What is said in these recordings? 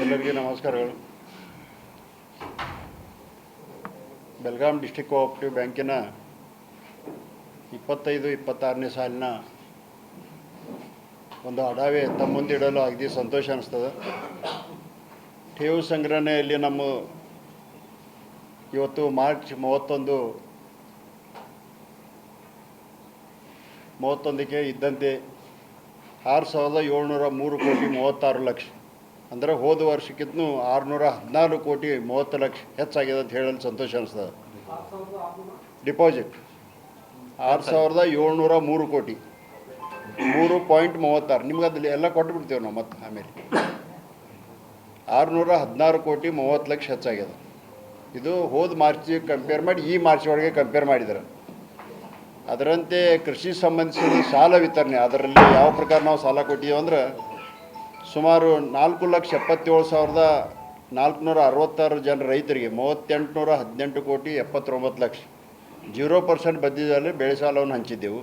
ಎಲ್ಲರಿಗೂ ನಮಸ್ಕಾರಗಳು. Belgaum district cooperative ಬ್ಯಾಂಕಿನ 25-26ನೇ ಸಾಲಿನ ಒಂದು ಅಡಾವೆ ತಮ್ಮ ಮುಂದಿಡಲು ಅಗದಿ ಸಂತೋಷ ಅನಿಸ್ತದೆ. ಠೇವು ಸಂಗ್ರಹಣೆಯಲ್ಲಿ ನಮ್ಮ ಇವತ್ತು ಮಾರ್ಚ್ 31ಕ್ಕೆ ಇದ್ದಂತೆ 6,703 ಕೋಟಿ 36 ಲಕ್ಷ, ಅಂದರೆ ಹೋದ ವರ್ಷಕ್ಕಿಂತ 614 ಕೋಟಿ 30 ಲಕ್ಷ ಹೆಚ್ಚಾಗಿದೆ ಅಂತ ಹೇಳಲು ಸಂತೋಷ ಅನಿಸ್ತದೆ. ಡಿಪಾಸಿಟ್ 6,703 ಕೋಟಿ 3.36, ನಿಮ್ಗೆ ಅದಲ್ಲಿ ಎಲ್ಲ ಕೊಟ್ಟುಬಿಡ್ತೀವಿ ನಾವು. ಮತ್ತು ಆಮೇಲೆ 616 ಕೋಟಿ 30 ಲಕ್ಷ ಹೆಚ್ಚಾಗಿದೆ. ಇದು ಹೋದ ಮಾರ್ಚಿಗೆ ಕಂಪೇರ್ ಮಾಡಿ ಈ ಮಾರ್ಚ್ ಒಳಗೆ ಕಂಪೇರ್ ಮಾಡಿದ್ದಾರೆ. ಅದರಂತೆ ಕೃಷಿ ಸಂಬಂಧಿಸಿದ ಸಾಲ ವಿತರಣೆ, ಅದರಲ್ಲಿ ಯಾವ ಪ್ರಕಾರ ನಾವು ಸಾಲ ಕೊಟ್ಟಿದ್ದೀವಿ ಅಂದ್ರೆ ಸುಮಾರು 4,77,466 ಜನ ರೈತರಿಗೆ 3,818 ಕೋಟಿ 79 ಲಕ್ಷ 0% ಬಡ್ಡಿದಲ್ಲಿ ಬೆಳೆ ಸಾಲವನ್ನು ಹಂಚಿದ್ದೆವು.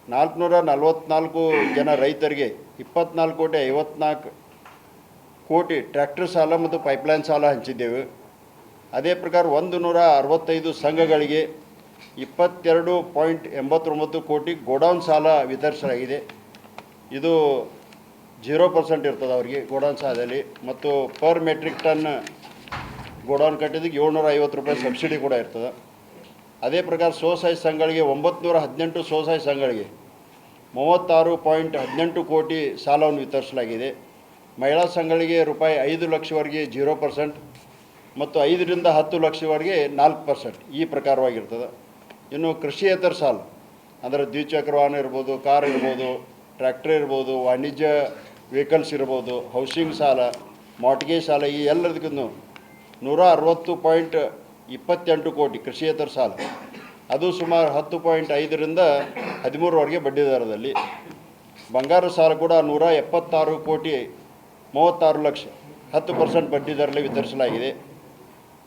444 ಜನ ರೈತರಿಗೆ 24 ಕೋಟಿ 54 ಕೋಟಿ ಟ್ರ್ಯಾಕ್ಟರ್ ಸಾಲ ಮತ್ತು ಪೈಪ್ಲೈನ್ ಸಾಲ ಹಂಚಿದ್ದೆವು. ಅದೇ ಪ್ರಕಾರ 165 ಸಂಘಗಳಿಗೆ 22.89 ಕೋಟಿ ಗೋಡೌನ್ ಸಾಲ ವಿತರಿಸಲಾಗಿದೆ. ಇದು 0% ಇರ್ತದೆ ಅವರಿಗೆ ಗೋಡೌನ್ ಸಾಲದಲ್ಲಿ. ಮತ್ತು ಪರ್ ಮೆಟ್ರಿಕ್ ಟನ್ ಗೋಡೌನ್ ಕಟ್ಟಿದ್ದಕ್ಕೆ 750 ರೂಪಾಯಿ ಸಬ್ಸಿಡಿ ಕೂಡ ಇರ್ತದೆ. ಅದೇ ಪ್ರಕಾರ ಸ್ವಸಹಾಯ ಸಂಘಗಳಿಗೆ 918 ಸ್ವಸಹಾಯ ಸಂಘಗಳಿಗೆ 36.18 ಕೋಟಿ ಸಾಲವನ್ನು ವಿತರಿಸಲಾಗಿದೆ. ಮಹಿಳಾ ಸಂಘಗಳಿಗೆ ರೂಪಾಯಿ 5 ಲಕ್ಷವರೆಗೆ 0% ಮತ್ತು 5ರಿಂದ 10 ಲಕ್ಷವರೆಗೆ 4% ಈ ಪ್ರಕಾರವಾಗಿರ್ತದೆ. ಇನ್ನು ಕೃಷಿಯೇತರ ಸಾಲ ಅಂದರೆ ದ್ವಿಚಕ್ರ ವಾಹನ ಇರ್ಬೋದು, ಕಾರ್ ಇರ್ಬೋದು, ಟ್ರ್ಯಾಕ್ಟರ್ ಇರ್ಬೋದು, ವಾಣಿಜ್ಯ ವೆಹಿಕಲ್ಸ್ ಇರ್ಬೋದು, ಹೌಸಿಂಗ್ ಸಾಲ, ಮಾರ್ಟ್ಗೇಜ್ ಸಾಲ, ಈ ಎಲ್ಲದಕ್ಕೂ 160.28 ಕೋಟಿ ಕೃಷಿಯೇತರ ಸಾಲ, ಅದು ಸುಮಾರು 10.5ರಿಂದ 13ವರೆಗೆ ಬಡ್ಡಿ ದರದಲ್ಲಿ. ಬಂಗಾರ ಸಾಲ ಕೂಡ 176 ಕೋಟಿ 36 ಲಕ್ಷ 10% ಬಡ್ಡಿ ದರದಲ್ಲಿ ವಿತರಿಸಲಾಗಿದೆ.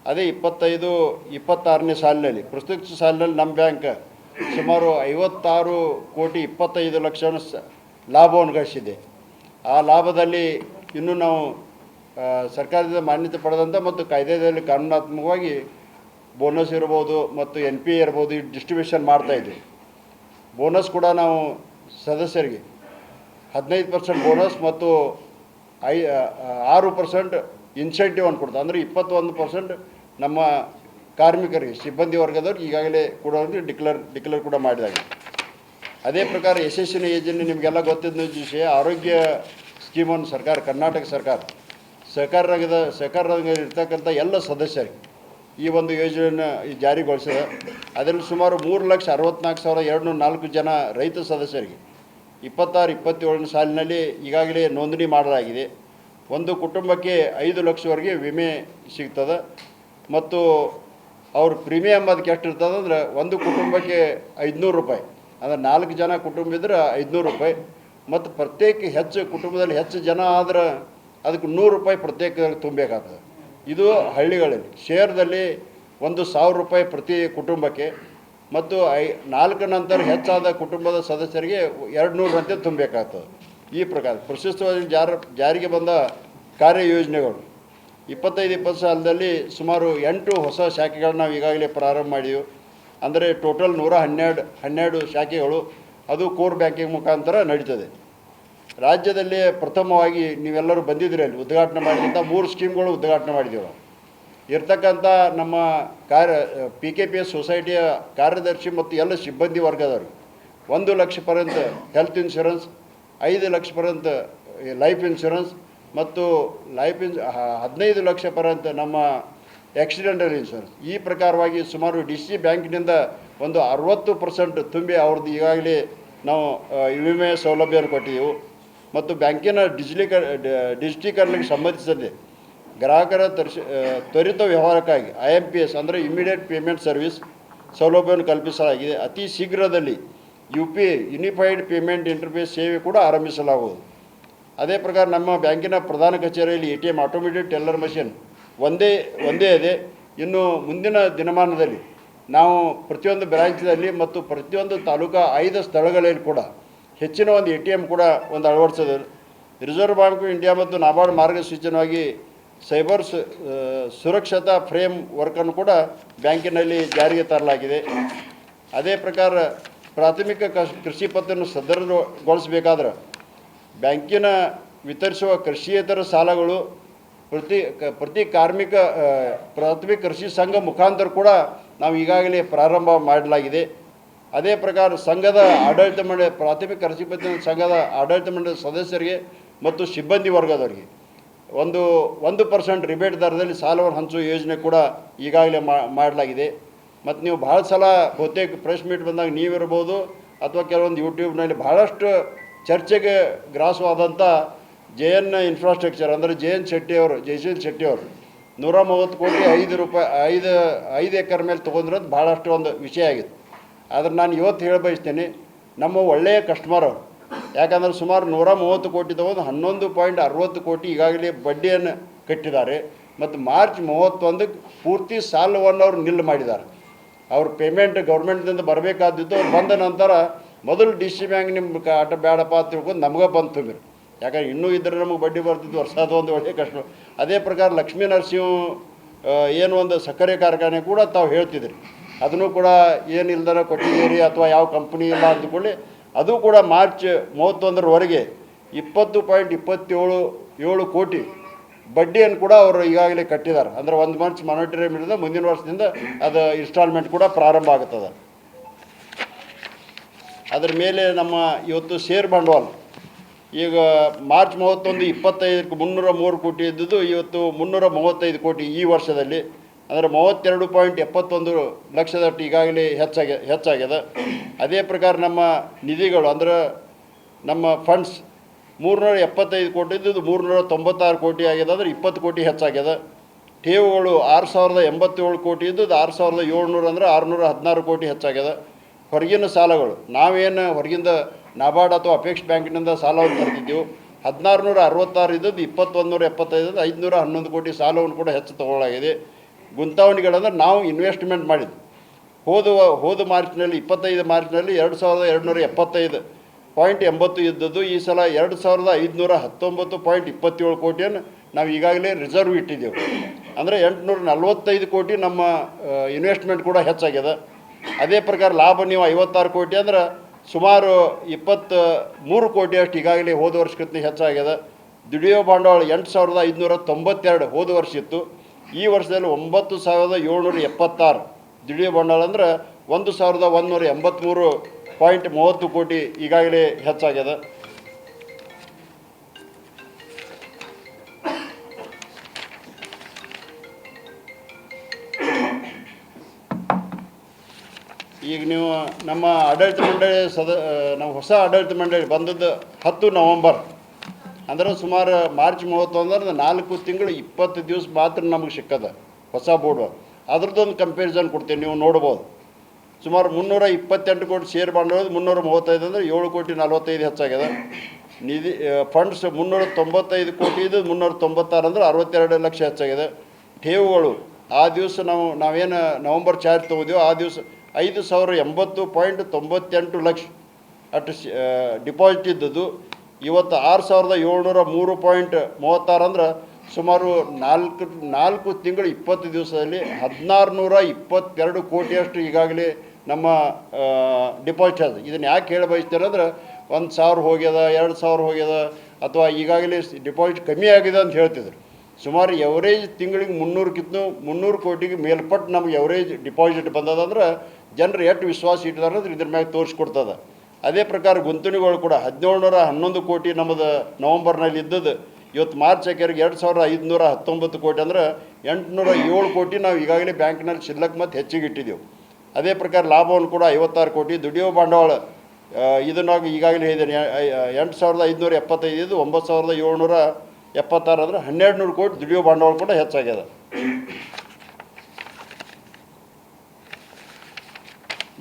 ಅದೇ 25-26ನೇ ಸಾಲಿನಲ್ಲಿ ಪ್ರಸ್ತುತ ಸಾಲಿನಲ್ಲಿ ನಮ್ಮ ಬ್ಯಾಂಕ್ ಸುಮಾರು 56 ಕೋಟಿ 25 ಲಕ್ಷ ಲಾಭವನ್ನು ಗಳಿಸಿದೆ. ಆ ಲಾಭದಲ್ಲಿ ಇನ್ನೂ ನಾವು ಸರ್ಕಾರದಿಂದ ಮಾನ್ಯತೆ ಪಡೆದಂಥ ಮತ್ತು ಕಾಯ್ದೆಯಲ್ಲಿ ಕಾನೂನಾತ್ಮಕವಾಗಿ ಬೋನಸ್ ಇರ್ಬೋದು ಮತ್ತು NP ಇರ್ಬೋದು, ಈ ಡಿಸ್ಟ್ರಿಬ್ಯೂಷನ್ ಮಾಡ್ತಾಯಿದ್ವಿ. ಬೋನಸ್ ಕೂಡ ನಾವು ಸದಸ್ಯರಿಗೆ 15% ಬೋನಸ್ ಮತ್ತು 6% ಇನ್ಸೆಂಟಿವ್ ಅನ್ನು ಕೊಡ್ತಾರೆ. ಅಂದರೆ 21% ನಮ್ಮ ಕಾರ್ಮಿಕರಿಗೆ, ಸಿಬ್ಬಂದಿ ವರ್ಗದವ್ರಿಗೆ ಈಗಾಗಲೇ ಕೊಡೋರಿಗೆ ಡಿಕ್ಲೇರ್ ಕೂಡ ಮಾಡಿದಾಗ. ಅದೇ ಪ್ರಕಾರ ಯಶಸ್ವಿನಿ ಯೋಜನೆ ನಿಮಗೆಲ್ಲ ಗೊತ್ತಿದ್ದ ವಿಷಯ. ಆರೋಗ್ಯ ಸ್ಕೀಮನ್ನು ಸರ್ಕಾರ, ಕರ್ನಾಟಕ ಸರ್ಕಾರ ಸಹಕಾರ ರಂಗದಲ್ಲಿ ಇರ್ತಕ್ಕಂಥ ಎಲ್ಲ ಸದಸ್ಯರಿಗೆ ಈ ಒಂದು ಯೋಜನೆಯನ್ನು ಜಾರಿಗೊಳಿಸಿದೆ. ಅದರಲ್ಲಿ ಸುಮಾರು 3,64,204 ಜನ ರೈತ ಸದಸ್ಯರಿಗೆ 26-27ನೇ ಸಾಲಿನಲ್ಲಿ ಈಗಾಗಲೇ ನೋಂದಣಿ ಮಾಡಲಾಗಿದೆ. ಒಂದು ಕುಟುಂಬಕ್ಕೆ 5 ಲಕ್ಷವರೆಗೆ ವಿಮೆ ಸಿಗ್ತದೆ. ಮತ್ತು ಅವ್ರ ಪ್ರೀಮಿಯಮ್ ಅದಕ್ಕೆ ಎಷ್ಟು ಇರ್ತದೆ ಅಂದರೆ ಒಂದು ಕುಟುಂಬಕ್ಕೆ 500 ರೂಪಾಯಿ, ಅಂದರೆ 4 ಜನ ಕುಟುಂಬ ಇದ್ರೆ 500 ರೂಪಾಯಿ. ಮತ್ತು ಪ್ರತ್ಯೇಕ ಹೆಚ್ಚು ಕುಟುಂಬದಲ್ಲಿ ಹೆಚ್ಚು ಜನ ಆದ್ರೆ ಅದಕ್ಕೆ 100 ರೂಪಾಯಿ ಪ್ರತ್ಯೇಕ ತುಂಬಬೇಕಾಗ್ತದೆ. ಇದು ಹಳ್ಳಿಗಳಲ್ಲಿ. ಶೇರ್ದಲ್ಲಿ 1,000 ರೂಪಾಯಿ ಪ್ರತಿ ಕುಟುಂಬಕ್ಕೆ, ಮತ್ತು 4 ನಂತರ ಹೆಚ್ಚಾದ ಕುಟುಂಬದ ಸದಸ್ಯರಿಗೆ 200 ಅಂತೆ ತುಂಬಬೇಕಾಗ್ತದೆ. ಈ ಪ್ರಕಾರ ಪ್ರಶಸ್ತವಾಗಿ ಜಾರಿಗೆ ಬಂದ ಕಾರ್ಯಯೋಜನೆಗಳು 25-20 ಸಾಲದಲ್ಲಿ ಸುಮಾರು 8 ಹೊಸ ಶಾಖೆಗಳನ್ನ ನಾವು ಈಗಾಗಲೇ ಪ್ರಾರಂಭ ಮಾಡಿದ್ದೀವಿ. ಅಂದರೆ ಟೋಟಲ್ 112 ಶಾಖೆಗಳು ಅದು ಕೋರ್ ಬ್ಯಾಂಕಿಂಗ್ ಮುಖಾಂತರ ನಡೀತದೆ. ರಾಜ್ಯದಲ್ಲಿ ಪ್ರಥಮವಾಗಿ ನೀವೆಲ್ಲರೂ ಬಂದಿದ್ದೀರಿ, ಅಲ್ಲಿ ಉದ್ಘಾಟನೆ ಮಾಡಿದಂಥ 3 ಸ್ಕೀಮ್ಗಳು ಉದ್ಘಾಟನೆ ಮಾಡಿದ್ದೀವಿ ನಾವು. ಇರ್ತಕ್ಕಂಥ ನಮ್ಮ PKPS ಸೊಸೈಟಿಯ ಕಾರ್ಯದರ್ಶಿ ಮತ್ತು ಎಲ್ಲ ಸಿಬ್ಬಂದಿ ವರ್ಗದವ್ರಿಗೆ 1 ಲಕ್ಷ ಪರ್ಯಂತ ಹೆಲ್ತ್ ಇನ್ಶೂರೆನ್ಸ್, 5 ಲಕ್ಷ ಪರ್ಯಂತ ಲೈಫ್ ಇನ್ಶೂರೆನ್ಸ್ ಮತ್ತು 15 ಲಕ್ಷ ಪರ್ಯಂತ ನಮ್ಮ ಆಕ್ಸಿಡೆಂಟಲ್ ಇನ್ಶೂರೆನ್ಸ್. ಈ ಪ್ರಕಾರವಾಗಿ ಸುಮಾರು DC ಬ್ಯಾಂಕಿನಿಂದ ಒಂದು 60% ತುಂಬಿ ಅವ್ರದ್ದು ಈಗಾಗಲೇ ನಾವು ವಿಮೆ ಸೌಲಭ್ಯವನ್ನು ಕೊಟ್ಟಿದ್ದೆವು. ಮತ್ತು ಬ್ಯಾಂಕಿನ ಡಿಜಿಟೀಕರಣಕ್ಕೆ ಸಂಬಂಧಿಸಿದಂತೆ ಗ್ರಾಹಕರ ತ್ವರಿತ ವ್ಯವಹಾರಕ್ಕಾಗಿ IMPS ಅಂದರೆ ಇಮಿಡಿಯೇಟ್ ಪೇಮೆಂಟ್ ಸರ್ವಿಸ್ ಸೌಲಭ್ಯವನ್ನು ಕಲ್ಪಿಸಲಾಗಿದೆ. ಅತಿ ಶೀಘ್ರದಲ್ಲಿ UPI ಯೂನಿಫೈಡ್ ಪೇಮೆಂಟ್ ಇಂಟರ್ಫೇಸ್ ಸೇವೆ ಕೂಡ ಆರಂಭಿಸಲಾಗುವುದು. ಅದೇ ಪ್ರಕಾರ ನಮ್ಮ ಬ್ಯಾಂಕಿನ ಪ್ರಧಾನ ಕಚೇರಿಯಲ್ಲಿ ATM ಆಟೋಮೇಟೆಡ್ ಟೆಲ್ಲರ್ ಮಷಿನ್ ಒಂದೇ ಇದೆ. ಇನ್ನು ಮುಂದಿನ ದಿನಮಾನದಲ್ಲಿ ನಾವು ಪ್ರತಿಯೊಂದು ಬ್ರಾಂಚ್ನಲ್ಲಿ ಮತ್ತು ಪ್ರತಿಯೊಂದು ತಾಲೂಕಾ 5 ಸ್ಥಳಗಳಲ್ಲಿ ಕೂಡ ಹೆಚ್ಚಿನ ಒಂದು ATM ಕೂಡ ಒಂದು ಅಳವಡಿಸಿದೆ. ರಿಸರ್ವ್ ಬ್ಯಾಂಕ್ ಇಂಡಿಯಾ ಮತ್ತು ನಾಬಾರ್ಡ್ ಮಾರ್ಗಸೂಚನೆಯಾಗಿ ಸೈಬರ್ ಸುರಕ್ಷತಾ ಫ್ರೇಮ್ ವರ್ಕನ್ನು ಕೂಡ ಬ್ಯಾಂಕಿನಲ್ಲಿ ಜಾರಿಗೆ ತರಲಾಗಿದೆ. ಅದೇ ಪ್ರಕಾರ ಪ್ರಾಥಮಿಕ ಕೃಷಿ ಪತ್ತಿನ ಸದೃಢಗೊಳಿಸಬೇಕಾದ್ರೆ ಬ್ಯಾಂಕಿನ ವಿತರಿಸುವ ಕೃಷಿಯೇತರ ಸಾಲಗಳು ಪ್ರತಿ ಕಾರ್ಮಿಕ ಪ್ರಾಥಮಿಕ ಕೃಷಿ ಸಂಘ ಮುಖಾಂತರ ಕೂಡ ನಾವು ಈಗಾಗಲೇ ಪ್ರಾರಂಭ ಮಾಡಲಾಗಿದೆ. ಅದೇ ಪ್ರಕಾರ ಸಂಘದ ಆಡಳಿತ ಮಂಡಳಿ ಪ್ರಾಥಮಿಕ ಕೃಷಿ ಪತ್ತಿನ ಸಂಘದ ಆಡಳಿತ ಮಂಡಳಿ ಸದಸ್ಯರಿಗೆ ಮತ್ತು ಸಿಬ್ಬಂದಿ ವರ್ಗದವರಿಗೆ 1% ರಿಬೇಟ್ ದರದಲ್ಲಿ ಸಾಲವನ್ನು ಹಂಚುವ ಯೋಜನೆ ಕೂಡ ಈಗಾಗಲೇ ಮಾಡಲಾಗಿದೆ. ಮತ್ತು ನೀವು ಭಾಳ ಸಲ ಬಹುತೇಕ ಪ್ರೆಸ್ ಮೀಟ್ ಬಂದಾಗ ನೀವಿರ್ಬೋದು ಅಥವಾ ಕೆಲವೊಂದು ಯೂಟ್ಯೂಬ್ನಲ್ಲಿ ಭಾಳಷ್ಟು ಚರ್ಚೆಗೆ ಗ್ರಾಸವಾದಂಥ JN ಇನ್ಫ್ರಾಸ್ಟ್ರಕ್ಚರ್ ಅಂದರೆ ಜಯಶೀಲ್ ಶೆಟ್ಟಿಯವರು 130 ಕೋಟಿ 5 ಎಕರೆ ಮೇಲೆ ತೊಗೊಂಡಿರೋದು ಭಾಳಷ್ಟು ಒಂದು ವಿಷಯ ಆಗಿತ್ತು. ಆದರೆ ನಾನು ಇವತ್ತು ಹೇಳ ಬಯಸ್ತೇನೆ, ನಮ್ಮ ಒಳ್ಳೆಯ ಕಸ್ಟಮರ್ ಅವರು. ಯಾಕಂದರೆ ಸುಮಾರು 130 ಕೋಟಿ ತೊಗೊಂಡು 11.60 ಕೋಟಿ ಈಗಾಗಲೇ ಬಡ್ಡಿಯನ್ನು ಕಟ್ಟಿದ್ದಾರೆ. ಮತ್ತು ಮಾರ್ಚ್ 31ಕ್ಕೆ ಪೂರ್ತಿ ಸಾಲವನ್ನು ಅವರು ನಿಲ್ಲು ಮಾಡಿದ್ದಾರೆ. ಅವ್ರ ಪೇಮೆಂಟ್ ಗೌರ್ಮೆಂಟ್ದಿಂದ ಬರಬೇಕಾದಿತ್ತು. ಅವ್ರು ಬಂದ ನಂತರ ಮೊದಲು DC ಬ್ಯಾಂಕ್ ನಿಮ್ಮ ಆಟ ಬೇಡಪ್ಪ ಅಂತ ತಿಳ್ಕೊಂಡು ನಮಗೆ ಬಂದು ತುಂಬಿರು. ಯಾಕಂದ್ರೆ ಇನ್ನೂ ಇದ್ದರೆ ನಮಗೆ ಬಡ್ಡಿ ಬರ್ತಿದ್ದು ವರ್ಷದ ಒಂದು ಒಳ್ಳೆಯ ಕಷ್ಟ. ಅದೇ ಪ್ರಕಾರ ಲಕ್ಷ್ಮೀ ನರಸಿಂಹ ಏನು ಒಂದು ಸಕ್ಕರೆ ಕಾರ್ಖಾನೆ ಕೂಡ ತಾವು ಹೇಳ್ತಿದ್ರಿ, ಅದನ್ನು ಕೂಡ ಏನಿಲ್ದಾರ ಕೊಟ್ಟಿದ್ದೀರಿ ಅಥವಾ ಯಾವ ಕಂಪ್ನಿ ಇಲ್ಲ ಅಂದ್ಕೊಳ್ಳಿ, ಅದು ಕೂಡ ಮಾರ್ಚ್ 31ರವರೆಗೆ 20.27 ಕೋಟಿ ಬಡ್ಡಿಯನ್ನು ಕೂಡ ಅವರು ಈಗಾಗಲೇ ಕಟ್ಟಿದ್ದಾರೆ. ಅಂದರೆ 1 ಮಾರ್ಚ್ ಮಾನಿಟರಿಯಿಂದ ಮುಂದಿನ ವರ್ಷದಿಂದ ಅದು ಇನ್ಸ್ಟಾಲ್ಮೆಂಟ್ ಕೂಡ ಪ್ರಾರಂಭ ಆಗುತ್ತದೆ. ಅದರ ಮೇಲೆ ನಮ್ಮ ಇವತ್ತು ಷೇರ್ ಬಂಡವಾಳ ಈಗ ಮಾರ್ಚ್ 31 25ಕ್ಕೆ 303 ಕೋಟಿ ಇದ್ದದ್ದು ಇವತ್ತು 335 ಕೋಟಿ ಈ ವರ್ಷದಲ್ಲಿ, ಅಂದರೆ 32.71 ಲಕ್ಷದಷ್ಟು ಈಗಾಗಲೇ ಹೆಚ್ಚಾಗ್ಯದ. ಅದೇ ಪ್ರಕಾರ ನಮ್ಮ ನಿಧಿಗಳು ಅಂದರೆ ನಮ್ಮ ಫಂಡ್ಸ್ 375 ಕೋಟಿ ಇದ್ದದ್ದು 396 ಕೋಟಿ ಆಗಿದೆ, ಅಂದರೆ 20 ಕೋಟಿ ಹೆಚ್ಚಾಗ್ಯದ. ಠೇವುಗಳು 6087 ಕೋಟಿ ಇದ್ದದ್ದು 6700 ಅಂದರೆ 616 ಕೋಟಿ ಹೆಚ್ಚಾಗ್ಯದ. ಹೊರಗಿನ ಸಾಲಗಳು ನಾವೇನು ಹೊರಗಿಂದ ನಾಬಾರ್ಡ್ ಅಥವಾ ಅಪೇಕ್ಷ ಬ್ಯಾಂಕಿನಿಂದ ಸಾಲವನ್ನು ತರ್ತಿದ್ದೆವು, 1666 ಇದ್ದದ್ದು 2175 511 ಕೋಟಿ ಸಾಲವನ್ನು ಕೂಡ ಹೆಚ್ಚು ತಗೊಳ್ಳಲಾಗಿದೆ. ಗುಂತಾವಣೆಗಳಂದ್ರೆ ನಾವು ಇನ್ವೆಸ್ಟ್ಮೆಂಟ್ ಮಾಡಿದ್ದು ಹೋದ ಮಾರ್ಚ್ನಲ್ಲಿ 25 ಮಾರ್ಚ್ನಲ್ಲಿ 2275.80 ಇದ್ದದ್ದು ಈ ಸಲ 2519.27 ಕೋಟಿಯನ್ನು ನಾವು ಈಗಾಗಲೇ ರಿಸರ್ವ್ ಇಟ್ಟಿದ್ದೆವು. ಅಂದರೆ 845 ಕೋಟಿ ನಮ್ಮ ಇನ್ವೆಸ್ಟ್ಮೆಂಟ್ ಕೂಡ ಹೆಚ್ಚಾಗ್ಯದ. ಅದೇ ಪ್ರಕಾರ ಲಾಭ ನೀವು 56 ಕೋಟಿ ಅಂದ್ರೆ ಸುಮಾರು 23 ಕೋಟಿಯಷ್ಟು ಈಗಾಗಲೇ ಹೋದ ವರ್ಷಕ್ಕಿಂತ ಹೆಚ್ಚಾಗ್ಯದ. ದುಡಿಯೋ ಬಂಡವಾಳ 8592 ಹೋದ ವರ್ಷ ಇತ್ತು. ಈ ವರ್ಷದಲ್ಲಿ 9776 ದುಡಿಯೋ ಬಂಡವಾಳ ಅಂದ್ರೆ 1183.30 ಕೋಟಿ ಈಗಾಗಲೇ ಹೆಚ್ಚಾಗ್ಯದ. ಈಗ ನೀವು ನಮ್ಮ ಆಡಳಿತ ಮಂಡಳಿ ನಮ್ಮ ಹೊಸ ಆಡಳಿತ ಮಂಡಳಿ ಬಂದದ್ದು 10 ನವಂಬರ್, ಅಂದರೆ ಸುಮಾರು ಮಾರ್ಚ್ 31 4 ತಿಂಗಳು 20 ದಿವಸ ಮಾತ್ರ ನಮಗೆ ಸಿಕ್ಕದ ಹೊಸ ಬೋರ್ಡು. ಅದ್ರದ್ದೊಂದು ಕಂಪ್ಯಾರಿಸನ್ ಕೊಡ್ತೀನಿ, ನೀವು ನೋಡ್ಬೋದು. ಸುಮಾರು 328 ಕೋಟಿ ಷೇರ್ ಬಂಡವಾಳ 335 ಅಂದರೆ 7 ಕೋಟಿ 45 ಹೆಚ್ಚಾಗ್ಯದ. ನಿಧಿ ಫಂಡ್ಸ್ 395 ಕೋಟಿ ಇದು 396 ಅಂದರೆ 62 ಲಕ್ಷ ಹೆಚ್ಚಾಗಿದೆ. ಠೇವುಗಳು ಆ ದಿವಸ ನಾವೇನು ನವಂಬರ್ ಚಾರ್ಜ್ ತೊಗೊಂಡಿವೋ ಆ ದಿವಸ 5080.98 ಲಕ್ಷ ಅಷ್ಟು ಡಿಪಾಸಿಟ್ ಇದ್ದದ್ದು ಇವತ್ತು 6703.36 ಅಂದ್ರೆ ಸುಮಾರು 4 ತಿಂಗಳು 20 ದಿವಸದಲ್ಲಿ 1622 ಕೋಟಿಯಷ್ಟು ಈಗಾಗಲೇ ನಮ್ಮ ಡಿಪಾಸಿಟ್ ಆದ. ಇದನ್ನು ಯಾಕೆ ಹೇಳ ಬಯಸ್ತಾರೆ ಅಂದರೆ 1000 ಹೋಗ್ಯದ 2000 ಹೋಗ್ಯದ ಅಥವಾ ಈಗಾಗಲೇ ಡಿಪಾಸಿಟ್ ಕಮ್ಮಿ ಆಗಿದೆ ಅಂತ ಹೇಳ್ತಿದ್ರು. ಸುಮಾರು ಎವರೇಜ್ ತಿಂಗಳಿಗೆ 300 ಕೋಟಿಗೆ ಮೇಲ್ಪಟ್ಟು ನಮ್ಗೆ ಎವರೇಜ್ ಡಿಪಾಸಿಟ್ ಬಂದದಂದ್ರೆ ಜನರು ಎಷ್ಟು ವಿಶ್ವಾಸ ಇಟ್ಟಿದ್ದಾರೆ ಅಂದ್ರೆ ಇದ್ರ ಮ್ಯಾಗೆ ತೋರಿಸ್ಕೊಡ್ತದೆ. ಅದೇ ಪ್ರಕಾರ ಗುಂತಣಿಗಳು ಕೂಡ 1711 ಕೋಟಿ ನಮ್ಮದು ನವಂಬರ್ನಲ್ಲಿ ಇದ್ದದ್ದು ಇವತ್ತು ಮಾರ್ಚ್ ಆಕೆರಿಗೆ 2519 ಕೋಟಿ ಅಂದರೆ 807 ಕೋಟಿ ನಾವು ಈಗಾಗಲೇ ಬ್ಯಾಂಕ್ನಲ್ಲಿ ಶಿಲ್ಲಕ್ ಮತ್ತು ಹೆಚ್ಚಿಗೆ ಇಟ್ಟಿದ್ದೆವು. ಅದೇ ಪ್ರಕಾರ ಲಾಭವನ್ನು ಕೂಡ 56 ಕೋಟಿ. ದುಡಿಯೋ ಬಂಡವಾಳ ಇದನ್ನು ಈಗಾಗಲೇ ಹೇಳಿದ್ದೇನೆ 8575 ಇದು 9776 ಅಂದರೆ 1200 ಕೋಟಿ ದುಡಿಯೋ ಬಂಡವಾಳ ಕೂಡ ಹೆಚ್ಚಾಗ್ಯದ.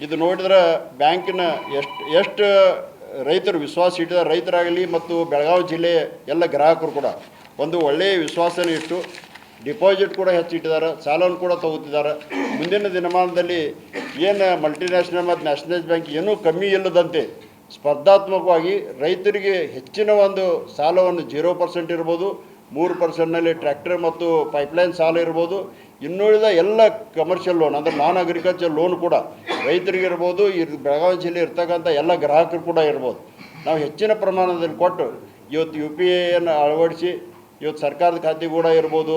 ಇದು ನೋಡಿದ್ರೆ ಬ್ಯಾಂಕಿನ ಎಷ್ಟು ರೈತರು ವಿಶ್ವಾಸ ಇಟ್ಟಿದ್ದಾರೆ, ರೈತರಾಗಲಿ ಮತ್ತು ಬೆಳಗಾವಿ ಜಿಲ್ಲೆಯ ಎಲ್ಲ ಗ್ರಾಹಕರು ಕೂಡ ಒಂದು ಒಳ್ಳೆಯ ವಿಶ್ವಾಸನ ಇಟ್ಟು ಡಿಪಾಸಿಟ್ ಕೂಡ ಹೆಚ್ಚಿಟ್ಟಿದ್ದಾರೆ, ಸಾಲವನ್ನು ಕೂಡ ತೊಗೋತಿದ್ದಾರೆ. ಮುಂದಿನ ದಿನಮಾನದಲ್ಲಿ ಏನು ಮಲ್ಟಿನ್ಯಾಷನಲ್ ಮತ್ತು ನ್ಯಾಷನಲೈಸ್ ಬ್ಯಾಂಕ್ ಏನೂ ಕಮ್ಮಿ ಇಲ್ಲದಂತೆ ಸ್ಪರ್ಧಾತ್ಮಕವಾಗಿ ರೈತರಿಗೆ ಹೆಚ್ಚಿನ ಒಂದು ಸಾಲವನ್ನು 0% ಇರ್ಬೋದು, 3%ನಲ್ಲಿ ಟ್ರ್ಯಾಕ್ಟರ್ ಮತ್ತು ಪೈಪ್ಲೈನ್ ಸಾಲ ಇರ್ಬೋದು, ಇನ್ನುಳಿದ ಎಲ್ಲ ಕಮರ್ಷಿಯಲ್ ಲೋನ್ ಅಂದರೆ ನಾನ್ ಅಗ್ರಿಕಲ್ಚರ್ ಲೋನ್ ಕೂಡ ರೈತರಿಗಿರ್ಬೋದು, ಬೆಳಗಾವಿ ಜಿಲ್ಲೆ ಇರ್ತಕ್ಕಂಥ ಎಲ್ಲ ಗ್ರಾಹಕರು ಕೂಡ ಇರ್ಬೋದು. ನಾವು ಹೆಚ್ಚಿನ ಪ್ರಮಾಣದಲ್ಲಿ ಕೊಟ್ಟು ಇವತ್ತು UPIಯನ್ನು ಅಳವಡಿಸಿ ಇವತ್ತು ಸರ್ಕಾರದ ಖಾತೆ ಕೂಡ ಇರ್ಬೋದು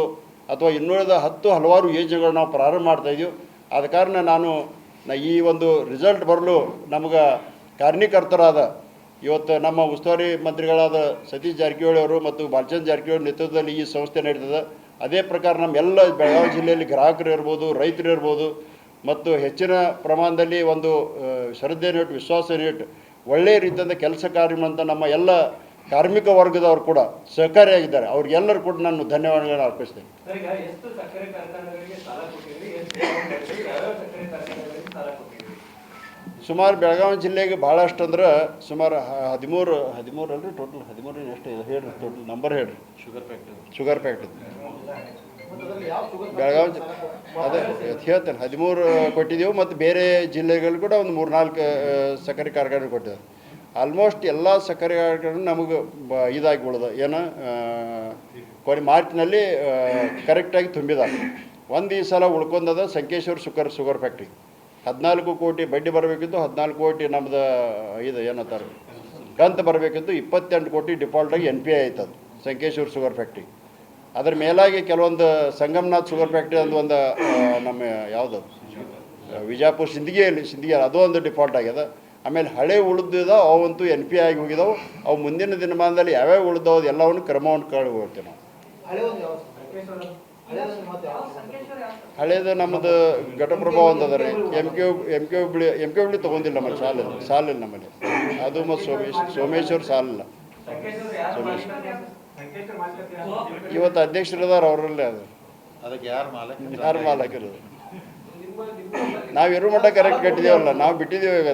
ಅಥವಾ ಇನ್ನುಳಿದ ಹಲವಾರು ಯೋಜನೆಗಳು ನಾವು ಪ್ರಾರಂಭ ಮಾಡ್ತಾಯಿದ್ದೀವಿ. ಆದ ಕಾರಣ ಈ ಒಂದು ರಿಸಲ್ಟ್ ಬರಲು ನಮಗೆ ಕಾರಣೀಕರ್ತರಾದ ಇವತ್ತು ನಮ್ಮ ಉಸ್ತುವಾರಿ ಮಂತ್ರಿಗಳಾದ ಸತೀಶ್ ಜಾರಕಿಹೊಳಿ ಅವರು ಮತ್ತು ಬಾಲಚಂದ್ರ ಜಾರಕಿಹೊಳಿ ನೇತೃತ್ವದಲ್ಲಿ ಈ ಸಂಸ್ಥೆ ನಡೀತದೆ. ಅದೇ ಪ್ರಕಾರ ನಮ್ಮ ಎಲ್ಲ ಬೆಳಗಾವಿ ಜಿಲ್ಲೆಯಲ್ಲಿ ಗ್ರಾಹಕರು ಇರ್ಬೋದು, ರೈತರು ಇರ್ಬೋದು ಮತ್ತು ಹೆಚ್ಚಿನ ಪ್ರಮಾಣದಲ್ಲಿ ಒಂದು ಶ್ರದ್ಧೆಯನ್ನು ಇಟ್ಟು ವಿಶ್ವಾಸವನ್ನು ಇಟ್ಟು ಒಳ್ಳೆಯ ರೀತಿಯಿಂದ ಕೆಲಸ ಕಾರ್ಯ ಅಂತ ನಮ್ಮ ಎಲ್ಲ ಕಾರ್ಮಿಕ ವರ್ಗದವರು ಕೂಡ ಸಹಕಾರಿಯಾಗಿದ್ದಾರೆ. ಅವ್ರಿಗೆಲ್ಲರೂ ಕೂಡ ನಾನು ಧನ್ಯವಾದಗಳನ್ನು ಅರ್ಪಿಸ್ತೇನೆ. ಸುಮಾರು ಬೆಳಗಾವಿ ಜಿಲ್ಲೆಗೆ ಭಾಳಷ್ಟು ಅಂದ್ರೆ ಸುಮಾರು 13 ಅಲ್ರಿ ಟೋಟಲ್ 13 ಎಷ್ಟು ಹೇಳ್ರಿ ಟೋಟಲ್ ನಂಬರ್ ಹೇಳ್ರಿ. ಶುಗರ್ ಫ್ಯಾಕ್ಟ್ರಿ ಬೆಳಗಾವಿ ಅದೇ ಹೇಳ್ತೇನೆ 13 ಕೊಟ್ಟಿದ್ದೆವು ಮತ್ತು ಬೇರೆ ಜಿಲ್ಲೆಗಳು ಕೂಡ ಒಂದು 3-4 ಸಕ್ಕರೆ ಕಾರ್ಖಾನೆ ಕೊಟ್ಟಿದ್ದಾರೆ. ಆಲ್ಮೋಸ್ಟ್ ಎಲ್ಲ ಸಕ್ಕರೆ ಕಾರ್ಖಾನೆ ನಮಗೆ ಇದಾಗಿ ಉಳಿದ ಏನು ಮಾರ್ಚ್ನಲ್ಲಿ ಕರೆಕ್ಟಾಗಿ ತುಂಬಿದ್ದಾರೆ. ಒಂದು ಈ ಸಲ ಉಳ್ಕೊಂಡದ ಸಂಕೇಶ್ವರ ಶುಗರ್ ಫ್ಯಾಕ್ಟ್ರಿ 14 ಕೋಟಿ ಬಡ್ಡಿ ಬರಬೇಕಿತ್ತು, 14 ಕೋಟಿ ನಮ್ಮದು ಇದು ಏನಂತಾರೆ ಕಂತು ಬರಬೇಕಿತ್ತು, 28 ಕೋಟಿ ಡಿಫಾಲ್ಟಾಗಿ NPA ಆಯ್ತದು ಸಂಕೇಶ್ವರ ಶುಗರ್ ಫ್ಯಾಕ್ಟ್ರಿ. ಅದ್ರ ಮೇಲಾಗಿ ಕೆಲವೊಂದು ಸಂಗಮನಾಥ್ ಶುಗರ್ ಫ್ಯಾಕ್ಟ್ರಿ ಅಂದು ಒಂದು ನಮ್ಮ ಯಾವುದು ವಿಜಯಪುರ ಸಿಂದಗಿ ಅದು ಒಂದು ಡಿಫಾಲ್ಟ್ ಆಗ್ಯದ. ಆಮೇಲೆ ಹಳೆ ಉಳಿದಿದ ಅವಂತೂ NPA ಆಗಿ ಹೋಗಿದಾವೆ. ಅವು ಮುಂದಿನ ದಿನಮಾನದಲ್ಲಿ ಯಾವ್ಯಾವ ಉಳಿದವು ಎಲ್ಲವನ್ನು ಕ್ರಮವನ್ನು ಹೋಗ್ತೀವಿ ನಾವು. ಹಳೇದು ನಮ್ಮದು ಘಟಪ್ರಭಾ ಒಂದು ಅದ ರೀ, ಎಮ್ ಕೆ ಹುಬ್ಳಿ ತೊಗೊಂಡಿಲ್ಲ ನಮ್ಮಲ್ಲಿ ಸಾಲಿಲ್ಲ ನಮ್ಮಲ್ಲಿ. ಅದು ಮತ್ತು ಸೋಮೇಶ್ವರ್ ಸಾಲಿಲ್ಲ. ಇವತ್ತು ಅಧ್ಯಕ್ಷರದಾರ ಅವರಲ್ಲೇ ಅದು ಅದಕ್ಕೆ ಯಾರು ಮಾಲಕರು ನಾವು ಇರೋ ಮಟ್ಟ ಕರೆಕ್ಟ್ ಕಟ್ಟಿದೇವಲ್ಲ, ನಾವು ಬಿಟ್ಟಿದ್ದೇವೆ. ಈಗ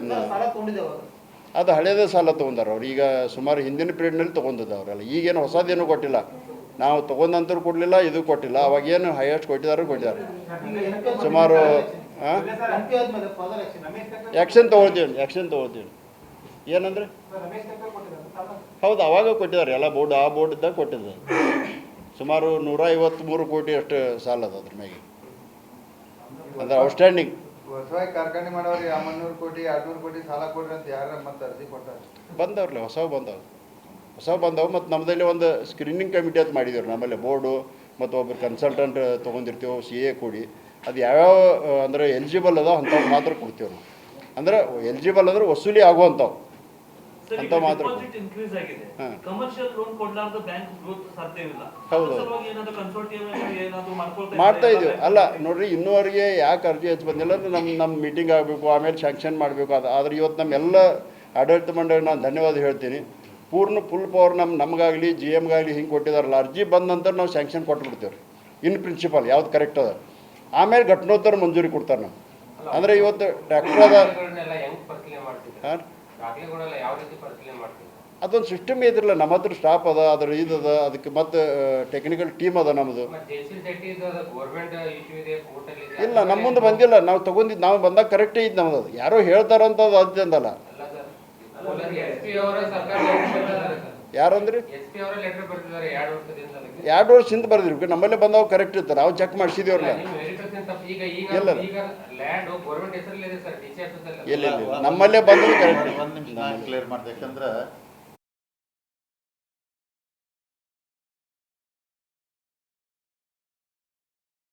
ಅದು ಹಳೇದೇ ಸಾಲ ತೊಗೊಂಡಾರ ಅವ್ರು. ಈಗ ಸುಮಾರು ಹಿಂದಿನ ಪೀರಿಯಡ್ನಲ್ಲಿ ತೊಗೊಂಡಿದ್ದ ಅವರೆಲ್ಲ. ಈಗೇನು ಹೊಸದೇನು ಕೊಟ್ಟಿಲ್ಲ, ನಾವು ತೊಗೊಂಡಂತರೂ ಕೊಡಲಿಲ್ಲ, ಇದು ಕೊಟ್ಟಿಲ್ಲ. ಅವಾಗೇನು ಹೈಯೆಸ್ಟ್ ಕೊಟ್ಟಿದ್ದಾರೆ ಸುಮಾರು. ಆ್ಯಕ್ಷನ್ ತೊಗೊಳ್ತೀವಿ ಏನಂದ್ರೆ ಹೌದು ಅವಾಗ ಕೊಟ್ಟಿದ್ದಾರೆ ಎಲ್ಲ ಬೋರ್ಡ್, ಆ ಬೋರ್ಡ್ದಾಗ ಕೊಟ್ಟಿದ್ದಾರೆ. ಸುಮಾರು 153 ಕೋಟಿ ಅಷ್ಟು ಸಾಲ ಅದ ಅದ್ರ ಮ್ಯಾಗೆ, ಅಂದ್ರೆ ಔಟ್ಸ್ಟ್ಯಾಂಡಿಂಗ್. ಹೊಸವಾಗಿ ಕಾರ್ಖಾನೆ ಮಾಡೋರು 300 ಕೋಟಿ 200 ಕೋಟಿ ಸಾಲ ಕೊಡ್ರಿ ಅಂತ ಯಾರು ಮತ್ತೆ ಅರ್ಜಿ ಕೊಡ್ತಾರೆ? ಬಂದವ್ರಲ್ಲ ಹೊಸವು ಬಂದವು. ಮತ್ತು ನಮ್ಮದಲ್ಲಿ ಒಂದು ಸ್ಕ್ರೀನಿಂಗ್ ಕಮಿಟಿ ಅಂತ ಮಾಡಿದ್ದೀವಿ ನಮ್ಮಲ್ಲಿ. ಬೋರ್ಡು ಮತ್ತು ಒಬ್ಬರು ಕನ್ಸಲ್ಟೆಂಟ್ ತೊಗೊಂಡಿರ್ತೀವಿ, CA ಕೂಡಿ. ಅದು ಯಾವ್ಯಾವ ಅಂದರೆ ಎಲಿಜಿಬಲ್ ಅದಾವ ಅಂಥವು ಮಾತ್ರ ಕೊಡ್ತೀವಿ ನಾವು. ಅಂದರೆ ಎಲಿಜಿಬಲ್ ಅಂದ್ರೆ ವಸೂಲಿ ಆಗುವಂಥವು ಅಂತ ಮಾತ್ರ. ಹೌದು ಮಾಡ್ತಾ ಇದೀವಿ. ಅಲ್ಲ ನೋಡ್ರಿ, ಇನ್ನೂವರೆಗೆ ಯಾಕೆ ಅರ್ಜಿ ಹೆಚ್ಚು ಬಂದಿಲ್ಲ ಅಂದ್ರೆ ನಮ್ಮ ಮೀಟಿಂಗ್ ಆಗಬೇಕು, ಆಮೇಲೆ ಸ್ಯಾಂಕ್ಷನ್ ಮಾಡಬೇಕು. ಆದರೆ ಇವತ್ತು ನಮ್ಮೆಲ್ಲ ಆಡಳಿತ ಮಂಡಳಿ ನಾನು ಧನ್ಯವಾದ ಹೇಳ್ತೀನಿ. ಫುಲ್ ಪವರ್ ನಮಗಾಗಲಿ GMಗಾಗಲಿ ಹಿಂಗೆ ಕೊಟ್ಟಿದಾರಲ್ಲ, ಅರ್ಜಿ ಬಂದ ನಂತರ ನಾವು ಸ್ಯಾಂಕ್ಷನ್ ಕೊಟ್ಬಿಡ್ತೀವಿ ರೀ. ಇನ್ ಪ್ರಿನ್ಸಿಪಲ್ ಯಾವ್ದು ಕರೆಕ್ಟ್ ಅದ, ಆಮೇಲೆ ಘಟನೋತ್ತರ ಮಂಜೂರಿ ಕೊಡ್ತಾರೆ ನಾವು. ಅಂದರೆ ಇವತ್ತು ಟ್ರ್ಯಾಕ್ಟರ್ ಅದ ಅದೊಂದು ಸಿಸ್ಟಮ್ ಇದ್ರಲ್ಲ, ನಮ್ಮ ಹತ್ರ ಸ್ಟಾಫ್ ಅದ, ಅದ್ರ ಇದದ, ಅದಕ್ಕೆ ಮತ್ತು ಟೆಕ್ನಿಕಲ್ ಟೀಮ್ ಅದ ನಮ್ಮದು. ಇಲ್ಲ ನಮ್ಮ ಮುಂದೆ ಬಂದಿಲ್ಲ, ನಾವು ತೊಗೊಂಡಿದ್ದು ನಾವು ಬಂದಾಗ ಕರೆಕ್ಟೇ ಇದ್ದು ನಮ್ಮದು. ಅದು ಯಾರೋ ಹೇಳ್ತಾರಂತದ್ದು ಅದು ಅಂದಲ್ಲ. ಯಾರಂದ್ರಿ 2 ವರ್ಷದಿಂದ ಬರ್ದಿರ್ಬೇಕು. ನಮ್ಮಲ್ಲೇ ಬಂದವು ಕರೆಕ್ಟ್ ಇರ್ತಾರೆ, ನಾವು ಚೆಕ್ ಮಾಡಿಸಿದೇವ್ರಲ್ಲ. ಇಲ್ಲ ಇಲ್ಲ ನಮ್ಮಲ್ಲೇ ಬಂದದ್ದು ಕರೆಕ್ಟ್. ಕ್ಲಿಯರ್ ಮಾಡ್ದೆ ಯಾಕಂದ್ರೆ